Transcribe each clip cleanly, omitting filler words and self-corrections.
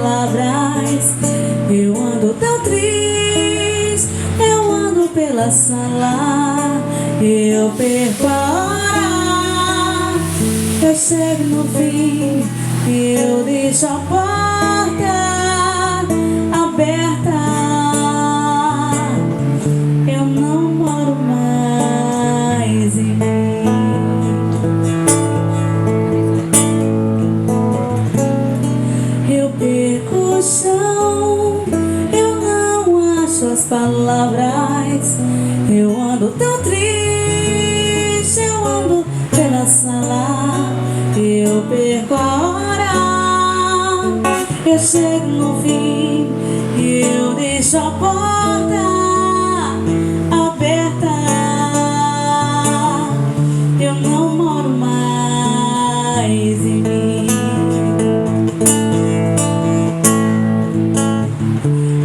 palavras. Eu ando tão triste, eu ando pela sala, eu perco a hora, eu chego no fim, eu deixo a porta aberta. Eu não moro mais em mim. Eu perco o chão, eu não acho as palavras. Eu ando tão triste, eu ando pela sala, eu perco a hora, eu chego no fim, eu deixo a porta aberta. Eu não moro mais em mim.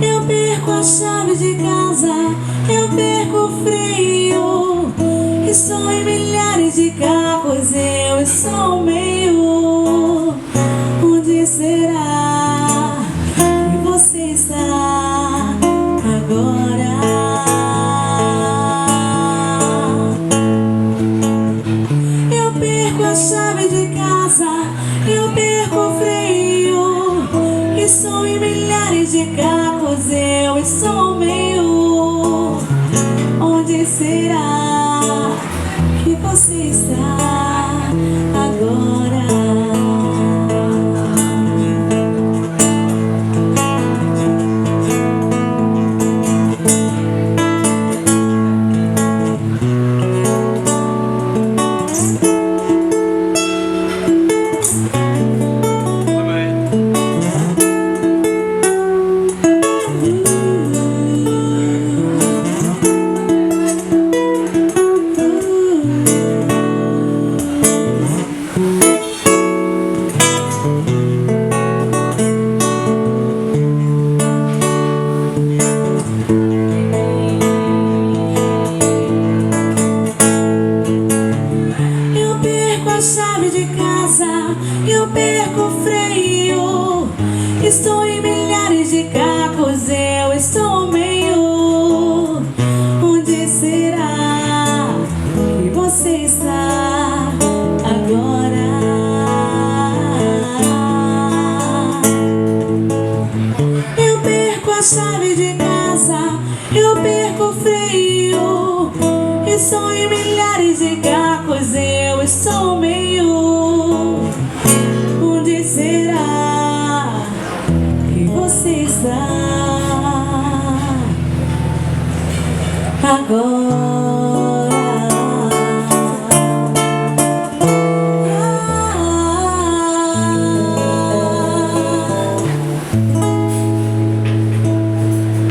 Eu perco a chave de casa, eu perco o freio, estou em milhares de carros, eu estou meio. Onde será que você está agora? Eu perco a chave de casa, eu perco o freio, estou em milhares de carros, eu estou meio. Onde será que você está agora? Chave de casa, eu perco o freio, estou em milhares de carros, eu estou meio. Onde será que você está agora? Eu perco a chave de casa, eu perco o freio, estou em milhares de carros, eu estou meio. Onde será que você está agora?